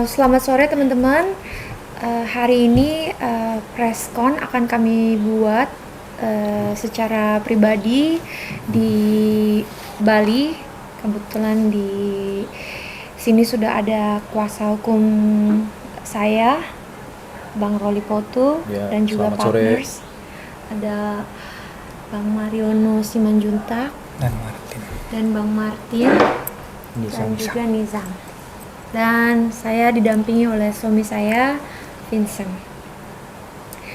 Selamat sore teman-teman. Hari ini preskon akan kami buat secara pribadi di Bali. Kebetulan di sini sudah ada kuasa hukum saya, Bang Roli Potu, Ya, dan juga selamat sore. partners. Ada Bang Mariono Simanjuntak dan Bang Martin dan juga Nizam. Dan saya didampingi oleh suami saya, Vincent.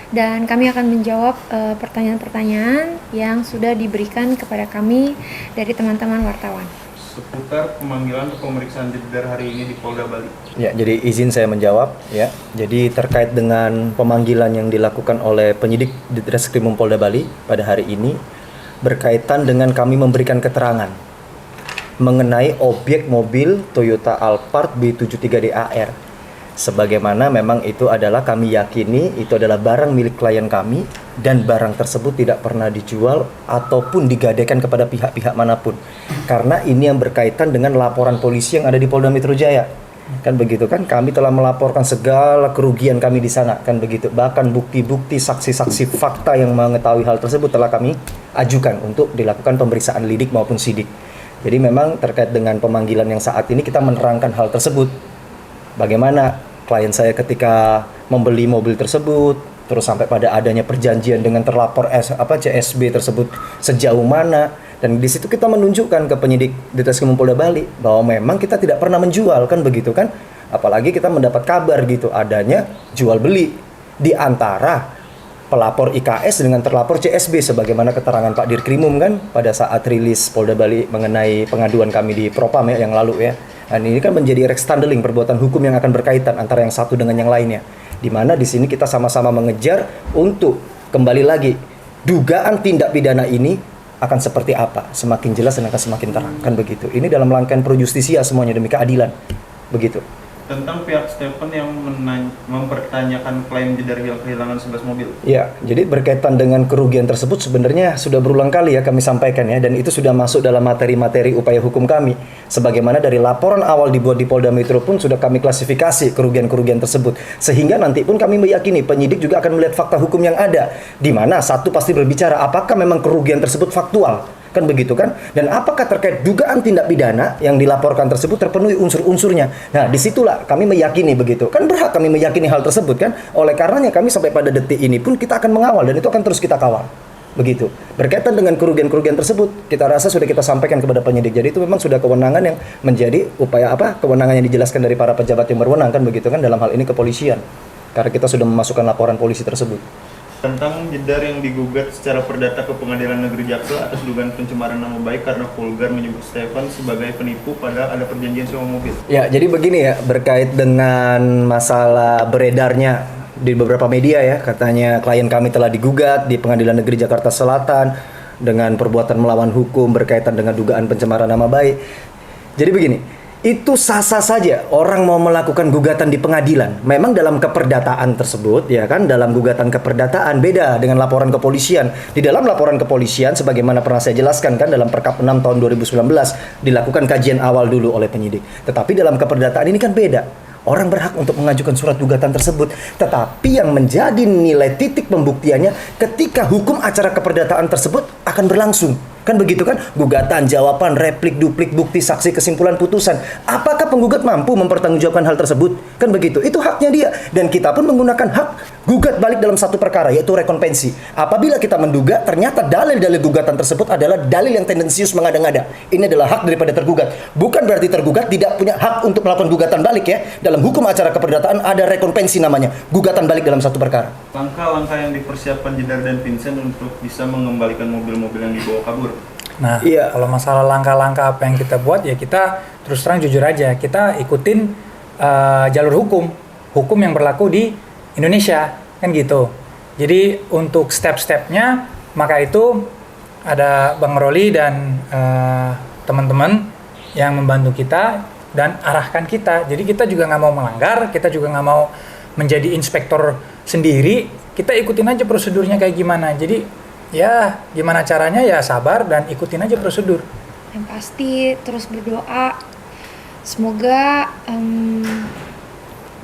Dan kami akan menjawab pertanyaan-pertanyaan yang sudah diberikan kepada kami dari teman-teman wartawan. Seputar pemanggilan atau pemeriksaan Jedar hari ini di Polda Bali. Ya, jadi izin saya menjawab ya. Jadi terkait dengan pemanggilan yang dilakukan oleh penyidik di Ditreskrimum Polda Bali pada hari ini berkaitan dengan kami memberikan keterangan mengenai objek mobil Toyota Alphard B73DAR. Sebagaimana memang itu adalah kami yakini itu adalah barang milik klien kami dan barang tersebut tidak pernah dijual ataupun digadaikan kepada pihak-pihak manapun. Karena ini yang berkaitan dengan laporan polisi yang ada di Polda Metro Jaya. Kan begitu kan, kami telah melaporkan segala kerugian kami di sana, kan begitu. Bahkan bukti-bukti, saksi-saksi fakta yang mengetahui hal tersebut telah kami ajukan untuk dilakukan pemeriksaan lidik maupun sidik. Jadi memang terkait dengan pemanggilan yang saat ini kita menerangkan hal tersebut. Bagaimana klien saya ketika membeli mobil tersebut, terus sampai pada adanya perjanjian dengan terlapor CSB tersebut sejauh mana, dan di situ kita menunjukkan ke penyidik Ditreskrimum Polda Bali bahwa memang kita tidak pernah menjual, kan begitu kan. Apalagi kita mendapat kabar gitu adanya jual beli di antara pelapor IKS dengan terlapor CSB sebagaimana keterangan Pak Dirkrimum kan pada saat rilis Polda Bali mengenai pengaduan kami di Propam ya yang lalu ya. Dan ini kan menjadi rekstandeling perbuatan hukum yang akan berkaitan antara yang satu dengan yang lainnya. Di mana di sini kita sama-sama mengejar untuk kembali lagi dugaan tindak pidana ini akan seperti apa, semakin jelas dan akan semakin terang, kan begitu. Ini dalam rangkaian pro justisia semuanya demi keadilan. Begitu. Tentang pihak Stephen yang mempertanyakan klaim Jedar kehilangan 11 mobil. Ya, jadi berkaitan dengan kerugian tersebut sebenarnya sudah berulang kali ya kami sampaikan ya, dan itu sudah masuk dalam materi-materi upaya hukum kami. Sebagaimana dari laporan awal dibuat di Polda Metro pun sudah kami klasifikasi kerugian-kerugian tersebut. Sehingga nanti pun kami meyakini penyidik juga akan melihat fakta hukum yang ada. Di mana satu pasti berbicara apakah memang kerugian tersebut faktual. Kan begitu kan? Dan apakah terkait dugaan tindak pidana yang dilaporkan tersebut terpenuhi unsur-unsurnya? Nah, disitulah kami meyakini begitu. Kan berhak kami meyakini hal tersebut kan? Oleh karenanya kami sampai pada detik ini pun kita akan mengawal dan itu akan terus kita kawal. Begitu. Berkaitan dengan kerugian-kerugian tersebut, kita rasa sudah kita sampaikan kepada penyidik. Jadi itu memang sudah kewenangan yang menjadi upaya kewenangan yang dijelaskan dari para pejabat yang berwenang kan begitu kan, dalam hal ini kepolisian. Karena kita sudah memasukkan laporan polisi tersebut. Tentang Jedar yang digugat secara perdata ke Pengadilan Negeri Jaksel atas dugaan pencemaran nama baik karena vulgar menyebut Stephen sebagai penipu padahal ada perjanjian sewa mobil. Ya, jadi begini ya, berkait dengan masalah beredarnya di beberapa media ya, katanya klien kami telah digugat di Pengadilan Negeri Jakarta Selatan dengan perbuatan melawan hukum berkaitan dengan dugaan pencemaran nama baik. Jadi begini, itu sah-sah saja orang mau melakukan gugatan di pengadilan. Memang dalam keperdataan tersebut ya kan, dalam gugatan keperdataan beda dengan laporan kepolisian. Di dalam laporan kepolisian sebagaimana pernah saya jelaskan kan, dalam Perkap 6 tahun 2019 dilakukan kajian awal dulu oleh penyidik. Tetapi dalam keperdataan ini kan beda. Orang berhak untuk mengajukan surat gugatan tersebut. Tetapi yang menjadi nilai titik pembuktiannya ketika hukum acara keperdataan tersebut akan berlangsung. Kan begitu kan? Gugatan, jawaban, replik, duplik, bukti, saksi, kesimpulan, putusan. Apakah penggugat mampu mempertanggungjawabkan hal tersebut? Kan begitu. Itu haknya dia. Dan kita pun menggunakan hak gugat balik dalam satu perkara, yaitu rekonvensi. Apabila kita menduga ternyata dalil-dalil gugatan tersebut adalah dalil yang tendensius mengada-ngada. Ini adalah hak daripada tergugat. Bukan berarti tergugat tidak punya hak untuk melakukan gugatan balik ya. Dalam hukum acara keperdataan ada rekonvensi namanya. Gugatan balik dalam satu perkara. Langkah-langkah yang dipersiapkan Jedar dan Vincent untuk bisa mengembalikan mobil-mobil yang dibawa kabur. Nah, Iya. kalau masalah langkah-langkah apa yang kita buat ya kita terus terang jujur aja, kita ikutin jalur hukum yang berlaku di Indonesia kan gitu. Jadi untuk step-stepnya maka itu ada Bang Roli dan teman-teman yang membantu kita dan arahkan kita. Jadi kita juga nggak mau melanggar, kita juga nggak mau menjadi inspektor sendiri. Kita ikutin aja prosedurnya kayak gimana. Jadi ya gimana caranya ya sabar dan ikutin aja prosedur. Yang pasti terus berdoa, semoga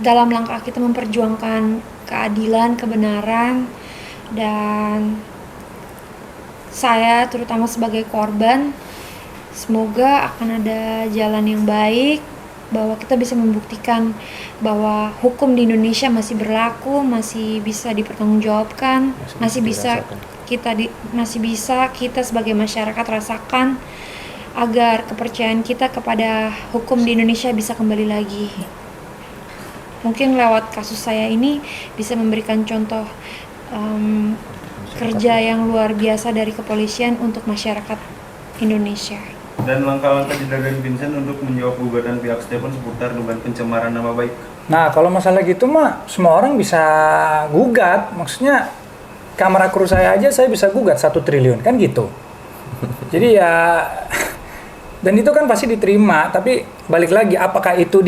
dalam langkah kita memperjuangkan keadilan, kebenaran, dan saya terutama sebagai korban, semoga akan ada jalan yang baik, bahwa kita bisa membuktikan bahwa hukum di Indonesia masih berlaku, masih bisa dipertanggungjawabkan, masih bisa kita sebagai masyarakat rasakan, agar kepercayaan kita kepada hukum di Indonesia bisa kembali lagi. Mungkin lewat kasus saya ini bisa memberikan contoh kerja yang luar biasa dari kepolisian untuk masyarakat Indonesia. Dan langkah-langkah dari Vincent untuk menjawab gugatan pihak Stefan seputar dugaan pencemaran nama baik. Nah, kalau masalah gitu mah semua orang bisa gugat. Maksudnya kamera kru saya aja saya bisa gugat 1 triliun kan gitu. Jadi ya dan itu kan pasti diterima, tapi balik lagi apakah itu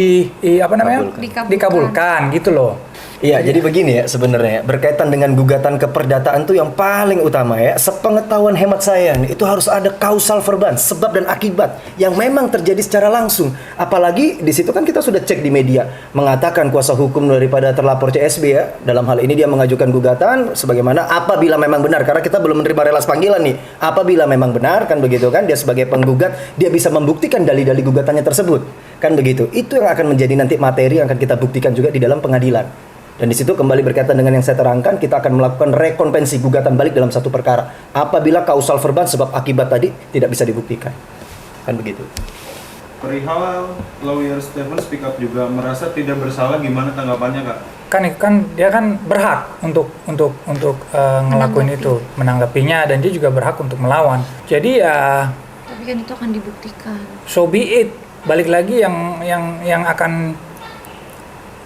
dikabulkan gitu loh. Iya, jadi begini ya sebenarnya berkaitan dengan gugatan keperdataan tuh yang paling utama ya, sepengetahuan hemat saya nih, itu harus ada kausal verban, sebab dan akibat yang memang terjadi secara langsung. Apalagi di situ kan kita sudah cek di media mengatakan kuasa hukum daripada terlapor CSB ya, dalam hal ini dia mengajukan gugatan sebagaimana apabila memang benar, karena kita belum menerima relas panggilan nih. Apabila memang benar kan begitu kan, dia sebagai penggugat dia bisa membuktikan dalil-dalil gugatannya tersebut. Kan begitu. Itu yang akan menjadi nanti materi yang akan kita buktikan juga di dalam pengadilan. Dan di situ kembali berkaitan dengan yang saya terangkan, kita akan melakukan rekonvensi gugatan balik dalam satu perkara apabila kausal verban sebab akibat tadi tidak bisa dibuktikan. Kan begitu. Perihal lawyer Stefan speak up juga merasa tidak bersalah, gimana tanggapannya Kak? Kan dia kan berhak untuk ngelakuin itu, menanggapinya, dan dia juga berhak untuk melawan. Jadi ya Tapi kan itu akan dibuktikan. so be it. Balik lagi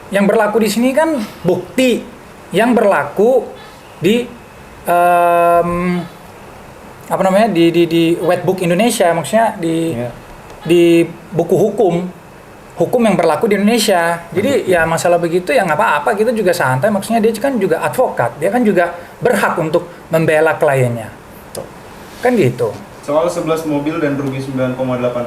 yang berlaku di sini kan bukti yang berlaku di di Wetbook Indonesia, maksudnya di buku hukum yang berlaku di Indonesia. Jadi ya masalah begitu ya nggak apa-apa, kita juga santai. Maksudnya dia kan juga advokat, dia kan juga berhak untuk membela kliennya. Kan gitu. Soal 11 mobil dan rugi 9,8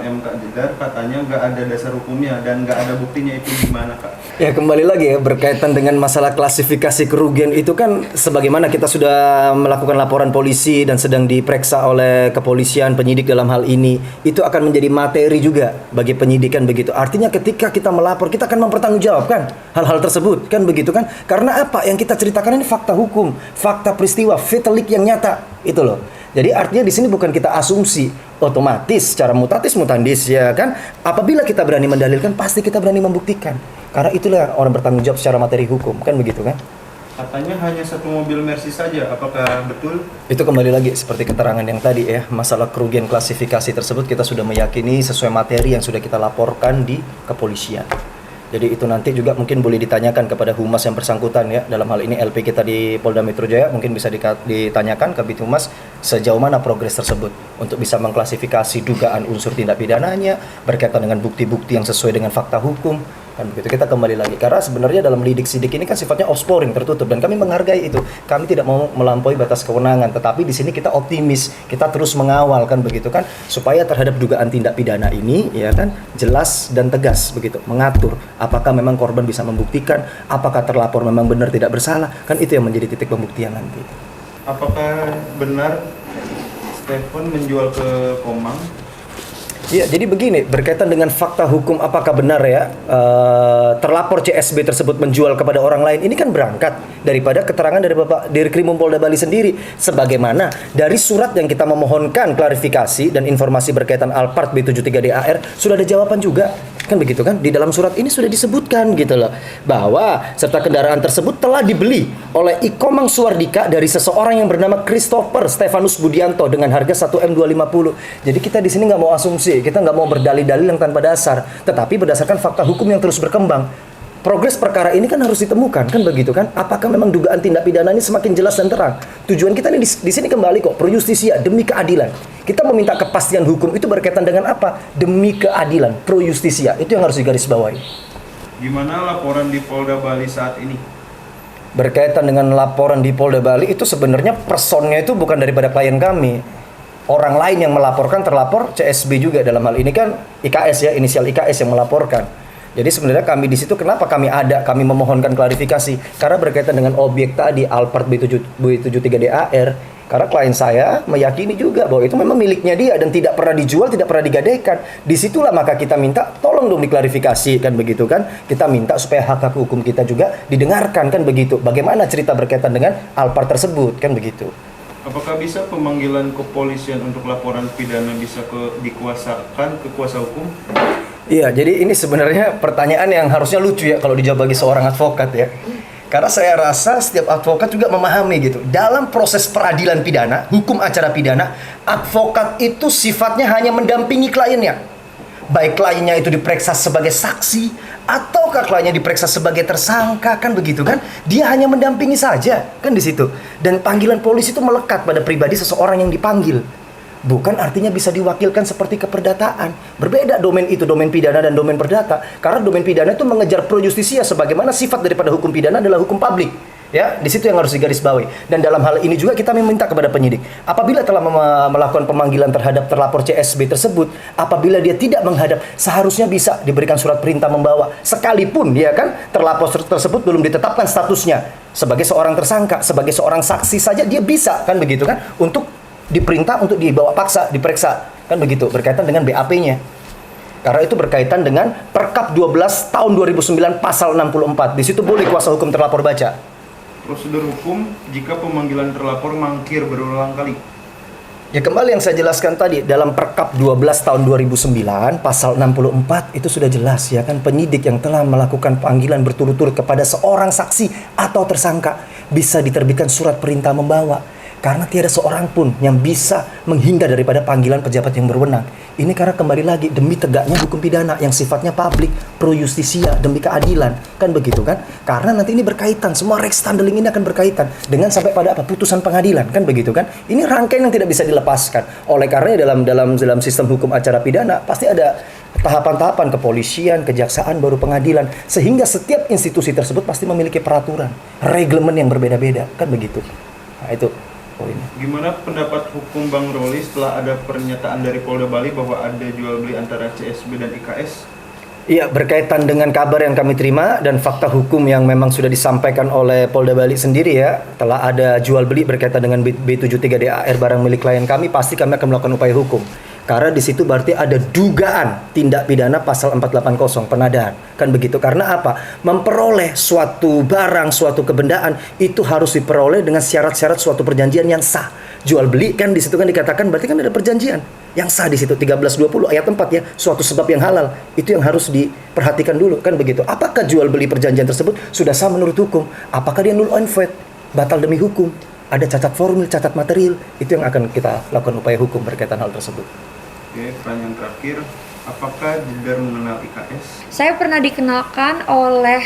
M Kak Jedar, katanya nggak ada dasar hukumnya dan nggak ada buktinya, itu gimana Kak? Ya kembali lagi ya berkaitan dengan masalah klasifikasi kerugian itu kan sebagaimana kita sudah melakukan laporan polisi dan sedang diperiksa oleh kepolisian, penyidik dalam hal ini, itu akan menjadi materi juga bagi penyidikan begitu. Artinya ketika kita melapor kita akan mempertanggungjawabkan hal-hal tersebut kan begitu kan? Karena apa yang kita ceritakan ini fakta hukum, fakta peristiwa, fatalik yang nyata itu loh. Jadi artinya di sini bukan kita asumsi otomatis secara mutatis mutandis ya kan. Apabila kita berani mendalilkan pasti kita berani membuktikan. Karena itulah orang bertanggung jawab secara materi hukum kan begitu kan. Katanya hanya 1 mobil Mercy saja, apakah betul? Itu kembali lagi seperti keterangan yang tadi ya, masalah kerugian klasifikasi tersebut kita sudah meyakini sesuai materi yang sudah kita laporkan di kepolisian. Jadi itu nanti juga mungkin boleh ditanyakan kepada humas yang bersangkutan ya. Dalam hal ini LP kita di Polda Metro Jaya mungkin bisa ditanyakan ke Bitumas sejauh mana progres tersebut untuk bisa mengklasifikasi dugaan unsur tindak pidananya berkaitan dengan bukti-bukti yang sesuai dengan fakta hukum. Kan begitu, kita kembali lagi karena sebenarnya dalam lidik sidik ini kan sifatnya offscoring, tertutup, dan kami menghargai itu. Kami tidak mau melampaui batas kewenangan, tetapi di sini kita optimis, kita terus mengawal kan begitu kan, supaya terhadap dugaan tindak pidana ini ya kan jelas dan tegas begitu, mengatur apakah memang korban bisa membuktikan, apakah terlapor memang benar tidak bersalah, kan itu yang menjadi titik pembuktian nanti. Apakah benar Stefan menjual ke Komang? Ya, jadi begini, berkaitan dengan fakta hukum apakah benar ya terlapor CSB tersebut menjual kepada orang lain, ini kan berangkat daripada keterangan dari Bapak Dirkrimum Polda Bali sendiri, sebagaimana dari surat yang kita memohonkan klarifikasi dan informasi berkaitan Alphard B73DAR sudah ada jawaban juga. Kan begitu kan, di dalam surat ini sudah disebutkan gitu loh, bahwa serta kendaraan tersebut telah dibeli oleh Ikomang Suwardika dari seseorang yang bernama Christopher Stefanus Budianto dengan harga 1 M250. Jadi kita di sini nggak mau asumsi, kita nggak mau berdalil-dalil yang tanpa dasar, tetapi berdasarkan fakta hukum yang terus berkembang. Progres perkara ini kan harus ditemukan, kan begitu kan? Apakah memang dugaan tindak pidana ini semakin jelas dan terang? Tujuan kita ini di sini kembali kok, pro justisia, demi keadilan. Kita meminta kepastian hukum itu berkaitan dengan apa? Demi keadilan, pro justisia. Itu yang harus digarisbawahi. Gimana laporan di Polda Bali saat ini? Berkaitan dengan laporan di Polda Bali itu sebenarnya personnya itu bukan daripada klien kami. Orang lain yang melaporkan, terlapor CSB juga dalam hal ini kan IKS ya, inisial IKS yang melaporkan. Jadi sebenarnya kami di situ kenapa kami memohonkan klarifikasi karena berkaitan dengan objek tadi Alphard B73DAR. Karena klien saya meyakini juga bahwa itu memang miliknya dia dan tidak pernah dijual, tidak pernah digadaikan. Disitulah maka kita minta tolong dong diklarifikasi kan begitu kan. Kita minta supaya hak hukum kita juga didengarkan kan begitu. Bagaimana cerita berkaitan dengan Alphard tersebut kan begitu. Apakah bisa pemanggilan kepolisian untuk laporan pidana bisa dikuasakan ke kuasa hukum? Iya, jadi ini sebenarnya pertanyaan yang harusnya lucu ya kalau dijawab bagi seorang advokat ya. Karena saya rasa setiap advokat juga memahami gitu. Dalam proses peradilan pidana, hukum acara pidana, advokat itu sifatnya hanya mendampingi kliennya. Baik kliennya itu diperiksa sebagai saksi, ataukah kliennya diperiksa sebagai tersangka, kan begitu kan? Dia hanya mendampingi saja, kan di situ. Dan panggilan polisi itu melekat pada pribadi seseorang yang dipanggil. Bukan artinya bisa diwakilkan seperti keperdataan. Berbeda domain itu, domain pidana dan domain perdata. Karena domain pidana itu mengejar pro justisia, sebagaimana sifat daripada hukum pidana adalah hukum publik. Ya, di situ yang harus digarisbawahi. Dan dalam hal ini juga kita meminta kepada penyidik, apabila telah melakukan pemanggilan terhadap terlapor CSB tersebut, apabila dia tidak menghadap, seharusnya bisa diberikan surat perintah membawa. Sekalipun ya kan terlapor tersebut belum ditetapkan statusnya sebagai seorang tersangka, sebagai seorang saksi saja dia bisa kan begitu kan untuk diperintah untuk dibawa paksa, diperiksa, kan begitu, berkaitan dengan BAP-nya. Karena itu berkaitan dengan Perkap 12 tahun 2009 pasal 64. Di situ boleh kuasa hukum terlapor baca. Prosedur hukum jika pemanggilan terlapor mangkir berulang kali. Ya kembali yang saya jelaskan tadi, dalam Perkap 12 tahun 2009 pasal 64 itu sudah jelas ya kan, penyidik yang telah melakukan panggilan berturut-turut kepada seorang saksi atau tersangka bisa diterbitkan surat perintah membawa. Karena tiada seorang pun yang bisa menghindar daripada panggilan pejabat yang berwenang. Ini karena kembali lagi demi tegaknya hukum pidana yang sifatnya publik, pro justisia, demi keadilan. Kan begitu kan? Karena nanti ini berkaitan, semua rekstandeling ini akan berkaitan dengan sampai pada apa? Putusan pengadilan. Kan begitu kan? Ini rangkaian yang tidak bisa dilepaskan. Oleh karena dalam sistem hukum acara pidana pasti ada tahapan-tahapan kepolisian, kejaksaan, baru pengadilan. Sehingga setiap institusi tersebut pasti memiliki peraturan, reglemen yang berbeda-beda. Kan begitu. Nah itu. Gimana pendapat hukum Bang Roli setelah ada pernyataan dari Polda Bali bahwa ada jual beli antara CSB dan IKS? Iya, berkaitan dengan kabar yang kami terima dan fakta hukum yang memang sudah disampaikan oleh Polda Bali sendiri ya, telah ada jual beli berkaitan dengan B73DAR barang milik klien kami, pasti kami akan melakukan upaya hukum. Karena di situ berarti ada dugaan tindak pidana pasal 480 penadaan. Kan begitu. Karena apa? Memperoleh suatu barang, suatu kebendaan itu harus diperoleh dengan syarat-syarat suatu perjanjian yang sah. Jual beli kan di situ kan dikatakan berarti kan ada perjanjian yang sah di situ 1320 ayat 4 ya, suatu sebab yang halal. Itu yang harus diperhatikan dulu kan begitu. Apakah jual beli perjanjian tersebut sudah sah menurut hukum? Apakah dia null and void, batal demi hukum? Ada cacat formil, cacat material, itu yang akan kita lakukan upaya hukum berkaitan hal tersebut. Oke, pertanyaan terakhir, apakah Jedar mengenal IKS? Saya pernah dikenalkan oleh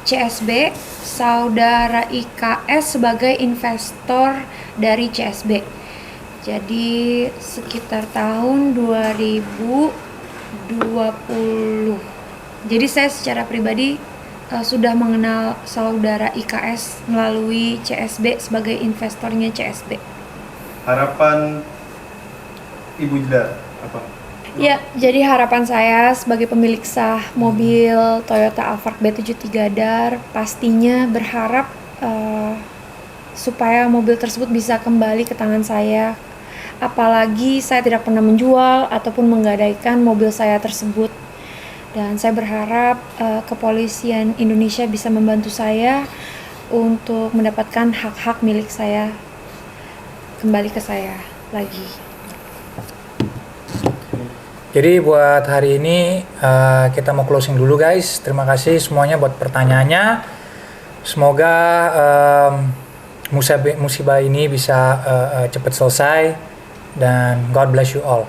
CSB, saudara IKS sebagai investor dari CSB. Jadi sekitar tahun 2020. Jadi saya secara pribadi sudah mengenal saudara IKS melalui CSB sebagai investornya CSB. Harapan Ibu Jedar apa? Ya, jadi harapan saya sebagai pemilik sah mobil Toyota Alphard B73DAR pastinya berharap supaya mobil tersebut bisa kembali ke tangan saya. Apalagi saya tidak pernah menjual ataupun menggadaikan mobil saya tersebut. Dan saya berharap kepolisian Indonesia bisa membantu saya untuk mendapatkan hak-hak milik saya kembali ke saya lagi. Jadi buat hari ini kita mau closing dulu guys. Terima kasih semuanya buat pertanyaannya. Semoga musibah ini bisa cepat selesai dan God bless you all.